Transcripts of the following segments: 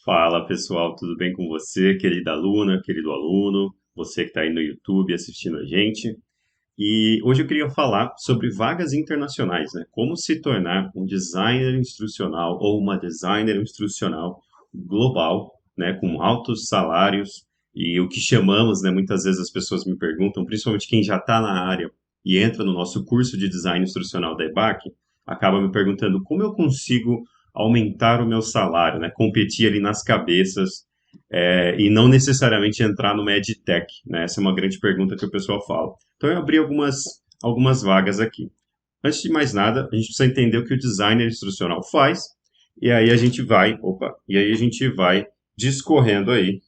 Fala pessoal, tudo bem com você, querida aluna, querido aluno, você que está aí no YouTube assistindo a gente? E hoje eu queria falar sobre vagas internacionais, né? Como se tornar um designer instrucional ou uma designer instrucional global, né? Com altos salários e o que chamamos, né? Muitas vezes as pessoas me perguntam, principalmente quem já está na área e entra no nosso curso de design instrucional da EBAC, acaba me perguntando como eu consigo aumentar o meu salário, né? Competir ali nas cabeças e não necessariamente entrar numa edtech, né? Essa é uma grande pergunta que o pessoal fala. Então eu abri algumas vagas aqui. Antes de mais nada, a gente precisa entender o que o designer instrucional faz, e aí a gente vai discorrendo aí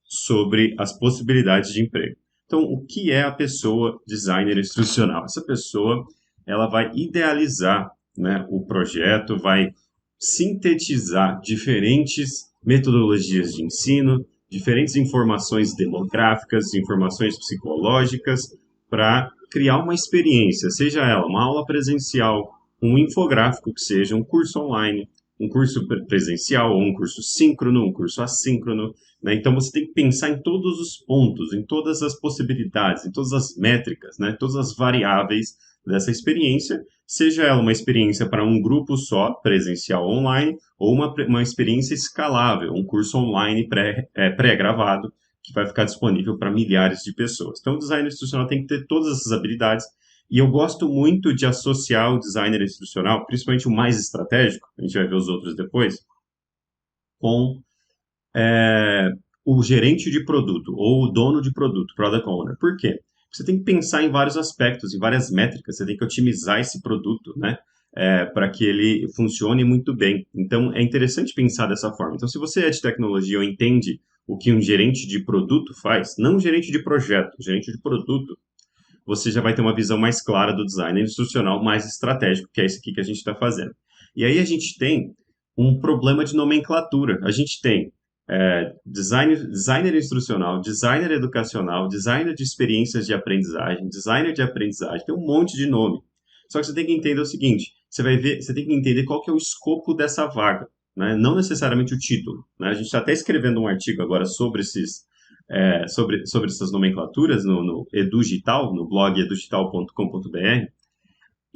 sobre as possibilidades de emprego. Então, o que é a pessoa designer instrucional? Essa pessoa, ela vai idealizar, né, o projeto, vai sintetizar diferentes metodologias de ensino, diferentes informações demográficas, informações psicológicas, para criar uma experiência, seja ela uma aula presencial, um infográfico que seja, um curso online, um curso presencial, ou um curso síncrono, um curso assíncrono, né? Então você tem que pensar em todos os pontos, em todas as possibilidades, em todas as métricas, né? Todas as variáveis dessa experiência, seja ela uma experiência para um grupo só, presencial online, ou uma experiência escalável, um curso online pré-gravado, que vai ficar disponível para milhares de pessoas. Então, o designer institucional tem que ter todas essas habilidades, e eu gosto muito de associar o designer institucional, principalmente o mais estratégico, a gente vai ver os outros depois, com é, o gerente de produto ou o dono de produto, product owner. Por quê? Você tem que pensar em vários aspectos, em várias métricas, você tem que otimizar esse produto, né? Para que ele funcione muito bem. Então, é interessante pensar dessa forma. Então, se você é de tecnologia ou entende o que um gerente de produto faz, não um gerente de projeto, um gerente de produto, você já vai ter uma visão mais clara do design institucional mais estratégico, que é esse aqui que a gente está fazendo. E aí a gente tem um problema de nomenclatura. A gente tem designer instrucional, designer educacional, designer de experiências de aprendizagem, designer de aprendizagem, tem um monte de nome. Só que você tem que entender o seguinte, você tem que entender qual que é o escopo dessa vaga, né? Não necessariamente o título, né? A gente está até escrevendo um artigo agora sobre essas nomenclaturas no Edugital, no blog edugital.com.br,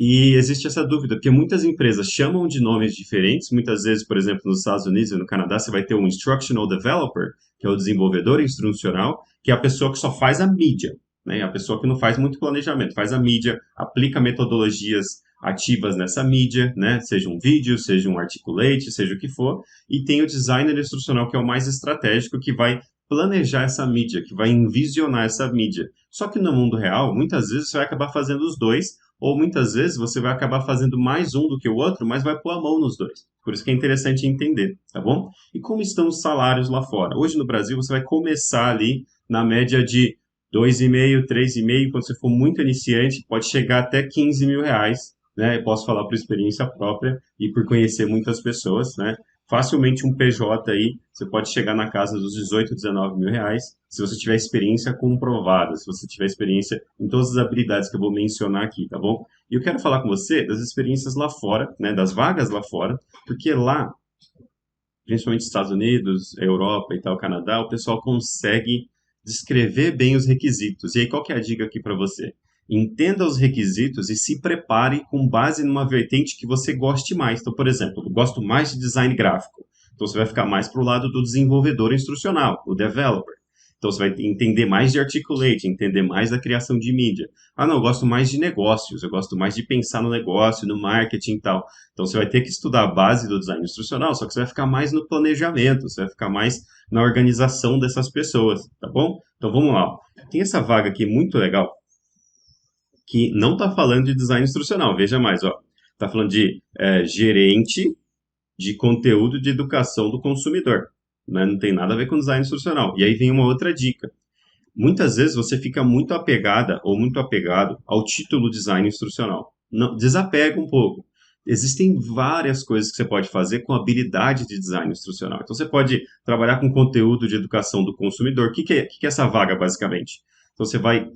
e existe essa dúvida, porque muitas empresas chamam de nomes diferentes, muitas vezes, por exemplo, nos Estados Unidos e no Canadá, você vai ter um Instructional Developer, que é o desenvolvedor instrucional, que é a pessoa que só faz a mídia, né? A pessoa que não faz muito planejamento, faz a mídia, aplica metodologias ativas nessa mídia, né? Seja um vídeo, seja um articulate, seja o que for, e tem o designer instrucional, que é o mais estratégico, que vai planejar essa mídia, que vai envisionar essa mídia. Só que no mundo real, muitas vezes você vai acabar fazendo os dois, ou muitas vezes você vai acabar fazendo mais um do que o outro, mas vai pôr a mão nos dois. Por isso que é interessante entender, tá bom? E como estão os salários lá fora? Hoje no Brasil você vai começar ali na média de 2,5, 3,5, quando você for muito iniciante, pode chegar até 15 mil reais, né? Eu posso falar por experiência própria e por conhecer muitas pessoas, né? Facilmente um PJ aí, você pode chegar na casa dos 18, 19 mil reais, se você tiver experiência comprovada, se você tiver experiência em todas as habilidades que eu vou mencionar aqui, tá bom? E eu quero falar com você das experiências lá fora, né, das vagas lá fora, porque lá, principalmente Estados Unidos, Europa e tal, Canadá, o pessoal consegue descrever bem os requisitos. E aí, qual que é a dica aqui para você? Entenda os requisitos e se prepare com base numa vertente que você goste mais. Então, por exemplo, eu gosto mais de design gráfico. Então, você vai ficar mais para o lado do desenvolvedor instrucional, o developer. Então, você vai entender mais de articulate, entender mais da criação de mídia. Ah, não, eu gosto mais de negócios, eu gosto mais de pensar no negócio, no marketing e tal. Então, você vai ter que estudar a base do design instrucional, só que você vai ficar mais no planejamento, você vai ficar mais na organização dessas pessoas, tá bom? Então, vamos lá. Tem essa vaga aqui muito legal, que não está falando de design instrucional, veja mais, ó. Está falando de gerente de conteúdo de educação do consumidor, né? Não tem nada a ver com design instrucional. E aí vem uma outra dica. Muitas vezes você fica muito apegada ou muito apegado ao título design instrucional. Não, desapega um pouco. Existem várias coisas que você pode fazer com habilidade de design instrucional. Então, você pode trabalhar com conteúdo de educação do consumidor. O que é essa vaga, basicamente? Então, você vai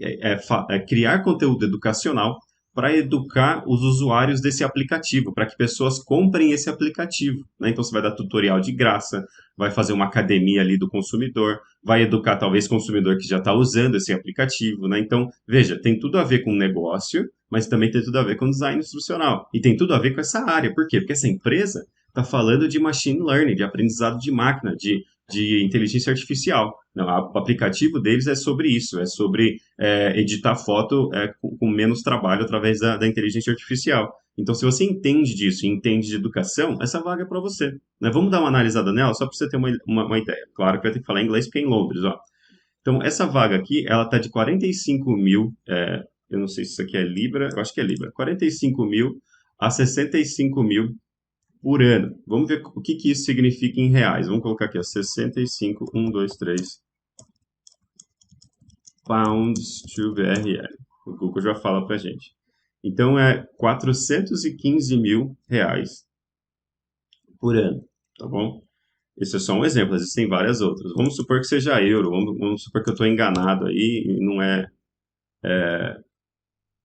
criar conteúdo educacional para educar os usuários desse aplicativo, para que pessoas comprem esse aplicativo, né? Então você vai dar tutorial de graça, vai fazer uma academia ali do consumidor, vai educar talvez o consumidor que já está usando esse aplicativo, né? Então, veja, tem tudo a ver com negócio, mas também tem tudo a ver com design instrucional. E tem tudo a ver com essa área. Por quê? Porque essa empresa está falando de machine learning, de aprendizado de máquina, de inteligência artificial. Não, o aplicativo deles é sobre isso, é sobre editar foto com menos trabalho através da inteligência artificial. Então, se você entende disso e entende de educação, essa vaga é para você. Né? Vamos dar uma analisada nela, só para você ter uma ideia. Claro que vai ter que falar inglês porque é em Londres. Ó. Então, essa vaga aqui, ela está de 45 mil, eu não sei se isso aqui é Libra, eu acho que é Libra, 45 mil a 65 mil por ano. Vamos ver o que isso significa em reais. Vamos colocar aqui, ó, 65, 1, 2, 3, pounds to BRL. O Google já fala para gente. Então, é 415 mil reais por ano, tá bom? Esse é só um exemplo, existem várias outras. Vamos supor que seja euro, vamos supor que eu estou enganado aí e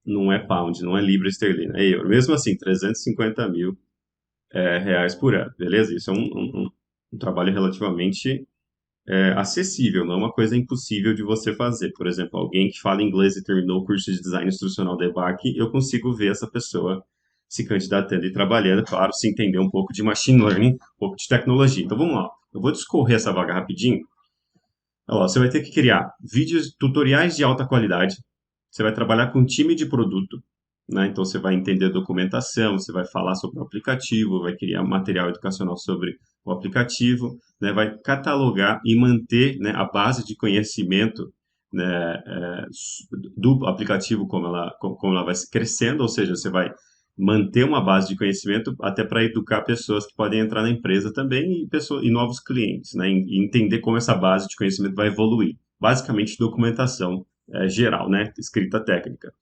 não é pound, não é libra esterlina, é euro. Mesmo assim, 350 mil reais por ano, beleza? Isso é um trabalho relativamente acessível, não é uma coisa impossível de você fazer. Por exemplo, alguém que fala inglês e terminou o curso de design instrucional da EBAC, eu consigo ver essa pessoa se candidatando e trabalhando, claro, se entender um pouco de machine learning, um pouco de tecnologia. Então vamos lá, eu vou discorrer essa vaga rapidinho. Ó, você vai ter que criar vídeos, tutoriais de alta qualidade, você vai trabalhar com time de produto, né? Então você vai entender documentação, você vai falar sobre o aplicativo, vai criar material educacional sobre o aplicativo, né? Vai catalogar e manter, né, a base de conhecimento, né, do aplicativo como ela vai crescendo, ou seja, você vai manter uma base de conhecimento até para educar pessoas que podem entrar na empresa também e novos clientes, né? E entender como essa base de conhecimento vai evoluir. Basicamente, documentação geral, né? Escrita técnica.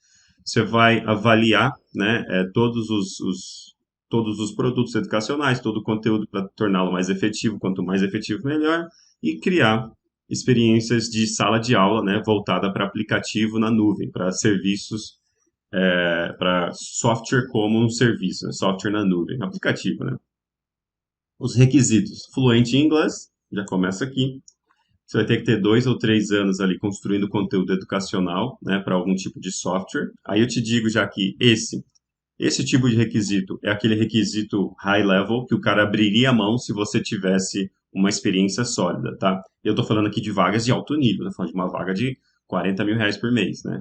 Você vai avaliar, né, todos os produtos educacionais, todo o conteúdo para torná-lo mais efetivo, quanto mais efetivo, melhor, e criar experiências de sala de aula, né, voltada para aplicativo na nuvem, para serviços, para software como um serviço, né, software na nuvem, aplicativo, né. Os requisitos, fluente em inglês, já começa aqui. Você vai ter que ter 2 ou 3 anos ali construindo conteúdo educacional, né, para algum tipo de software. Aí eu te digo já que esse tipo de requisito é aquele requisito high level que o cara abriria a mão se você tivesse uma experiência sólida, tá? Eu estou falando aqui de vagas de alto nível, estou falando de uma vaga de 40 mil reais por mês, né?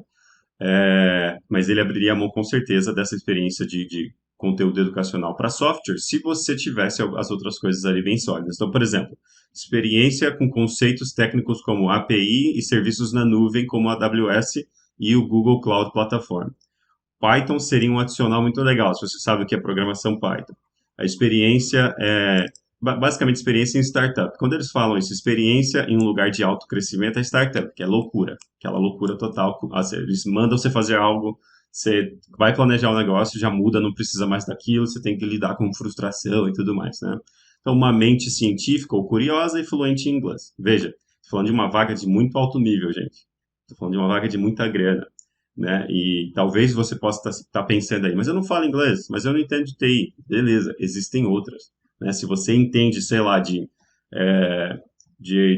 Mas ele abriria a mão com certeza dessa experiência de conteúdo educacional para software, se você tivesse as outras coisas ali bem sólidas. Então, por exemplo, experiência com conceitos técnicos como API e serviços na nuvem, como a AWS e o Google Cloud Platform. Python seria um adicional muito legal, se você sabe o que é programação Python. A experiência basicamente experiência em startup. Quando eles falam isso, experiência em um lugar de alto crescimento é startup, que é loucura, aquela loucura total. Eles mandam você fazer algo, você vai planejar o negócio, já muda, não precisa mais daquilo, você tem que lidar com frustração e tudo mais, né? Então, uma mente científica ou curiosa e fluente em inglês. Veja, estou falando de uma vaga de muito alto nível, gente. Estou falando de uma vaga de muita grana, né? E talvez você possa estar pensando aí, mas eu não falo inglês, mas eu não entendo de TI. Beleza, existem outras, né? Se você entende, sei lá, de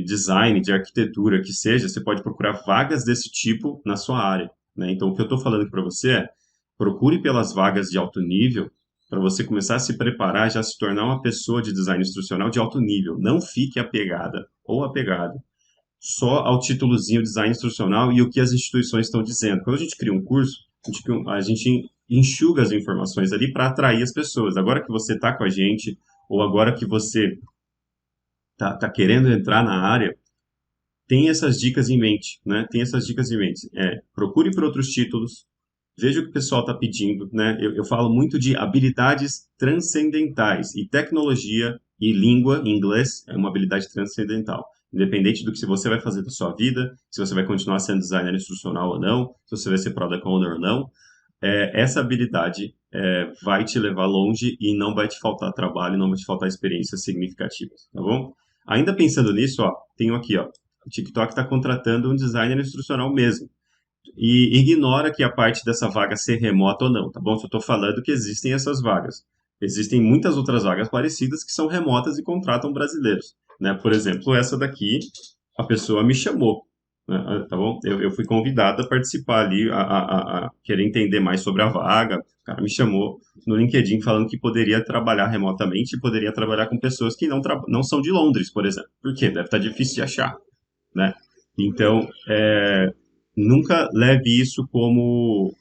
design, de arquitetura, que seja, você pode procurar vagas desse tipo na sua área, né? Então, o que eu estou falando aqui para você é, procure pelas vagas de alto nível para você começar a se preparar e já se tornar uma pessoa de design instrucional de alto nível. Não fique apegada ou apegado só ao títulozinho design instrucional e o que as instituições estão dizendo. Quando a gente cria um curso, a gente enxuga as informações ali para atrair as pessoas. Agora que você está com a gente, ou agora que você tá querendo entrar na área, tem essas dicas em mente, né? Tem essas dicas em mente. Procure por outros títulos, veja o que o pessoal está pedindo, né? Eu falo muito de habilidades transcendentais e tecnologia e língua em inglês é uma habilidade transcendental. Independente do que se você vai fazer da sua vida, se você vai continuar sendo designer instrucional ou não, se você vai ser product owner ou não, essa habilidade vai te levar longe e não vai te faltar trabalho, não vai te faltar experiências significativas, tá bom? Ainda pensando nisso, ó, tenho aqui, ó, o TikTok está contratando um designer instrucional mesmo. e ignora que a parte dessa vaga ser remota ou não, tá bom? Só estou falando que existem essas vagas. Existem muitas outras vagas parecidas que são remotas e contratam brasileiros, né? Por exemplo, essa daqui, a pessoa me chamou, né? Tá bom? Eu fui convidado a participar ali, a querer entender mais sobre a vaga. O cara me chamou no LinkedIn falando que poderia trabalhar remotamente e poderia trabalhar com pessoas que não são de Londres, por exemplo. Por quê? Deve estar difícil de achar, né? Então, nunca leve isso como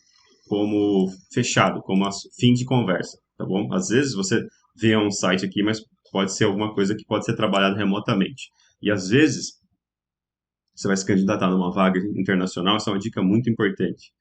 fechado, como fim de conversa, tá bom? Às vezes você vê um site aqui, mas pode ser alguma coisa que pode ser trabalhada remotamente. E às vezes você vai se candidatar numa vaga internacional, essa é uma dica muito importante.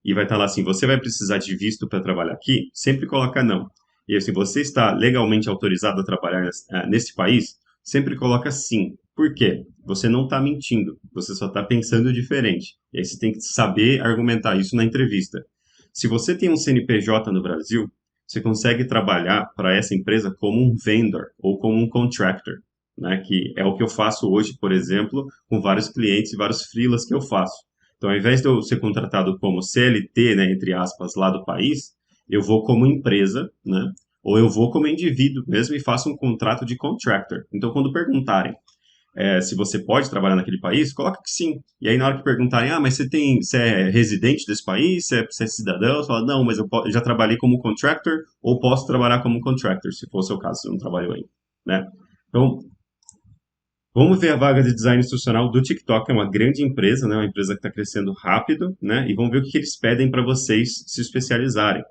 E vai estar lá assim, você vai precisar de visto para trabalhar aqui? Sempre coloca não. E assim, você está legalmente autorizado a trabalhar nesse país? Sempre coloca sim. Por quê? Você não está mentindo, você só está pensando diferente. E aí você tem que saber argumentar isso na entrevista. Se você tem um CNPJ no Brasil, você consegue trabalhar para essa empresa como um vendor ou como um contractor, né? Que é o que eu faço hoje, por exemplo, com vários clientes e vários freelas que eu faço. Então, ao invés de eu ser contratado como CLT, né, entre aspas, lá do país, eu vou como empresa, né? Ou eu vou como indivíduo mesmo e faço um contrato de contractor. Então, quando perguntarem se você pode trabalhar naquele país, coloca que sim. E aí, na hora que perguntarem, mas você é residente desse país, você é cidadão, você fala, não, mas eu já trabalhei como contractor ou posso trabalhar como contractor, se for o seu caso, você não trabalhou ainda, né? Então, vamos ver a vaga de design institucional do TikTok, é uma grande empresa, né? Uma empresa que está crescendo rápido, né? E vamos ver o que eles pedem para vocês se especializarem.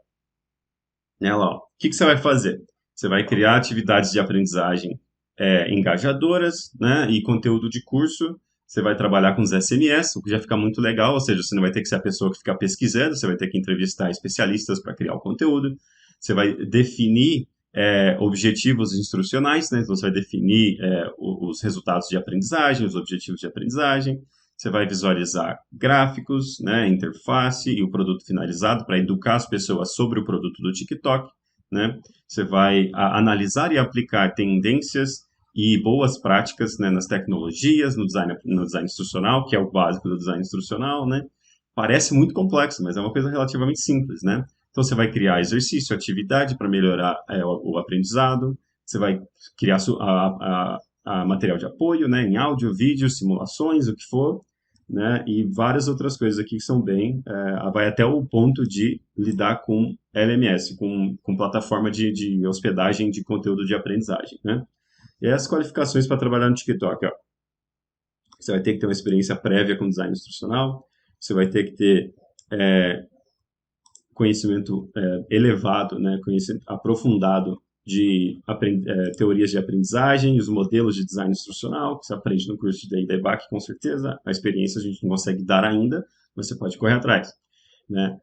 Né, lá, ó. O que você vai fazer? Você vai criar atividades de aprendizagem engajadoras, né? E conteúdo de curso. Você vai trabalhar com os SMS, o que já fica muito legal, ou seja, você não vai ter que ser a pessoa que fica pesquisando, você vai ter que entrevistar especialistas para criar o conteúdo. Você vai definir objetivos instrucionais, né? Então, você vai definir os resultados de aprendizagem, os objetivos de aprendizagem. Você vai visualizar gráficos, né, interface e o produto finalizado para educar as pessoas sobre o produto do TikTok, né? Você vai analisar e aplicar tendências e boas práticas, né, nas tecnologias, no design instrucional, que é o básico do design instrucional, né? Parece muito complexo, mas é uma coisa relativamente simples, né? Então, você vai criar exercício, atividade para melhorar o aprendizado, você vai criar a material de apoio, né, em áudio, vídeo, simulações, o que for, né, e várias outras coisas aqui que são vai até o ponto de lidar com LMS, com plataforma de hospedagem de conteúdo de aprendizagem, né. E aí as qualificações para trabalhar no TikTok, ó. Você vai ter que ter uma experiência prévia com design instrucional, você vai ter que ter conhecimento elevado, né, conhecimento aprofundado de teorias de aprendizagem, os modelos de design instrucional, que você aprende no curso de DBAC, com certeza. A experiência a gente não consegue dar ainda, mas você pode correr atrás, né?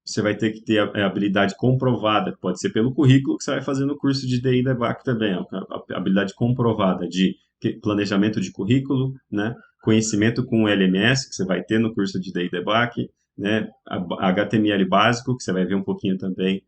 Você vai ter que ter a habilidade comprovada, que pode ser pelo currículo que você vai fazer no curso de DI DBAC também, a habilidade comprovada de planejamento de currículo, né? Conhecimento com o LMS, que você vai ter no curso de DI DBAC, né? HTML básico, que você vai ver um pouquinho também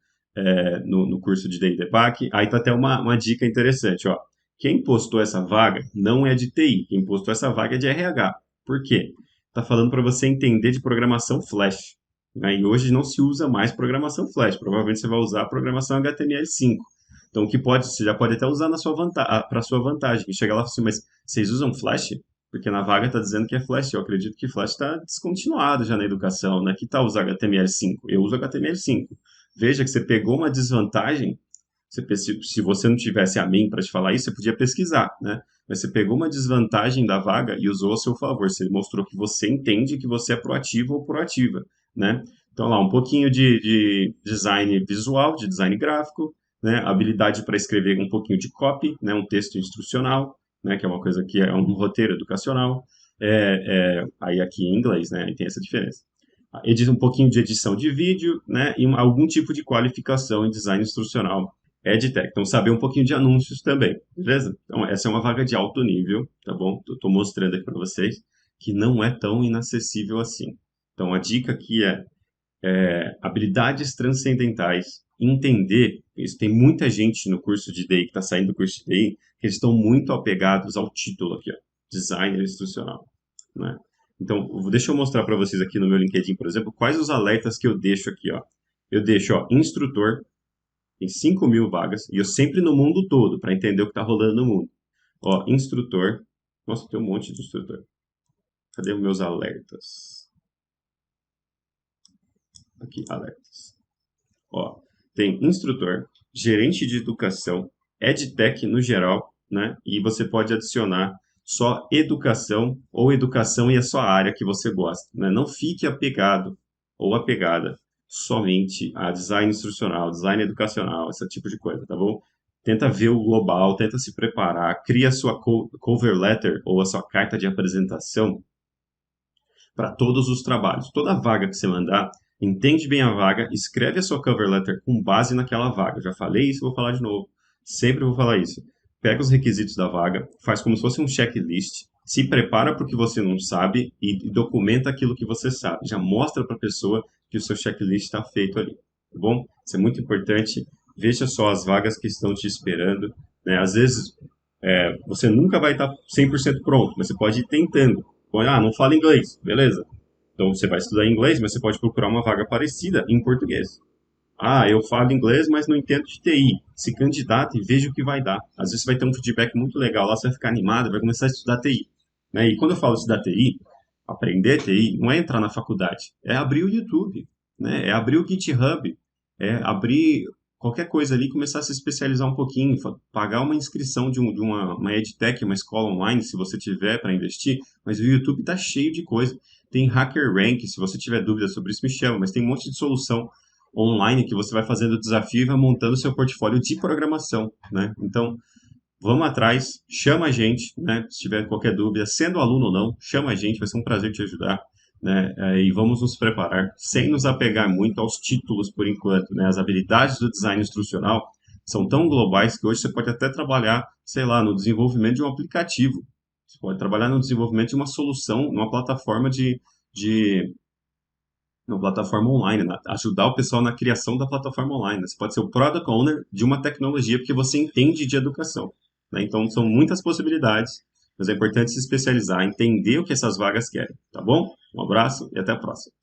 no curso de DI DBAC. Aí tá até uma dica interessante, ó. Quem postou essa vaga não é de TI, quem postou essa vaga é de RH. Por quê? Tá falando para você entender de programação Flash, né? E hoje não se usa mais programação Flash, provavelmente você vai usar a programação HTML5. Então, você já pode até usar para sua vantagem. E chega lá e fala assim, mas vocês usam Flash? Porque na vaga está dizendo que é Flash. Eu acredito que Flash está descontinuado já na educação, né? Que tal usar HTML5? Eu uso HTML5. Veja que você pegou uma desvantagem. Se você não tivesse a mim para te falar isso, você podia pesquisar, né? Mas você pegou uma desvantagem da vaga e usou a seu favor. Você mostrou que você entende que você é proativo ou proativa, né? Então, lá, um pouquinho de design visual, de design gráfico, né? Habilidade para escrever um pouquinho de copy, né? Um texto instrucional, né? Que é uma coisa que é um roteiro educacional. Aí aqui em inglês, né? Aí tem essa diferença. Um pouquinho de edição de vídeo, né? E algum tipo de qualificação em design instrucional EdTech. Então, saber um pouquinho de anúncios também, beleza? Então, essa é uma vaga de alto nível, tá bom? Estou mostrando aqui para vocês que não é tão inacessível assim. Então, a dica aqui habilidades transcendentais, entender, isso tem muita gente no curso de DI, que está saindo do curso de DI, que eles estão muito apegados ao título aqui, ó, designer instrucional, né? Então, deixa eu mostrar para vocês aqui no meu LinkedIn, por exemplo, quais os alertas que eu deixo aqui, ó. Eu deixo, ó, instrutor, tem 5.000 vagas, e eu sempre no mundo todo, para entender o que está rolando no mundo. Ó, instrutor. Nossa, tem um monte de instrutor. Cadê os meus alertas? Aqui, alertas. Ó, tem instrutor, gerente de educação, EdTech no geral, né? E você pode adicionar só educação ou educação e a sua área que você gosta, né? Não fique apegado ou apegada somente a design instrucional, design educacional, esse tipo de coisa, tá bom? Tenta ver o global, tenta se preparar, cria a sua cover letter ou a sua carta de apresentação para todos os trabalhos. Toda vaga que você mandar, entende bem a vaga, escreve a sua cover letter com base naquela vaga. Eu já falei isso, vou falar de novo. Sempre vou falar isso. Pega os requisitos da vaga, faz como se fosse um checklist, se prepara para o que você não sabe e documenta aquilo que você sabe. Já mostra para a pessoa que o seu checklist está feito ali, tá bom? Isso é muito importante. Veja só as vagas que estão te esperando, né? Às vezes, você nunca vai estar 100% pronto, mas você pode ir tentando. Ah, não fala inglês, beleza. Então você vai estudar inglês, mas você pode procurar uma vaga parecida em português. Ah, eu falo inglês, mas não entendo de TI. Se candidata e veja o que vai dar. Às vezes você vai ter um feedback muito legal lá, você vai ficar animado, vai começar a estudar TI. Né? E quando eu falo estudar TI, aprender TI não é entrar na faculdade, é abrir o YouTube, né? É abrir o GitHub, é abrir qualquer coisa ali e começar a se especializar um pouquinho, pagar uma inscrição de uma EdTech, uma escola online, se você tiver para investir, mas o YouTube está cheio de coisa. Tem HackerRank, se você tiver dúvida sobre isso, me chama, mas tem um monte de solução online que você vai fazendo o desafio e vai montando o seu portfólio de programação, né? Então, vamos atrás, chama a gente, né? Se tiver qualquer dúvida, sendo aluno ou não, chama a gente, vai ser um prazer te ajudar, né? E vamos nos preparar, sem nos apegar muito aos títulos por enquanto, né? As habilidades do design instrucional são tão globais que hoje você pode até trabalhar, sei lá, no desenvolvimento de um aplicativo. Você pode trabalhar no desenvolvimento de uma solução, numa plataforma de uma plataforma online, né? Ajudar o pessoal na criação da plataforma online, né? Você pode ser o product owner de uma tecnologia porque você entende de educação, né? Então, são muitas possibilidades, mas é importante se especializar, entender o que essas vagas querem, tá bom? Um abraço e até a próxima.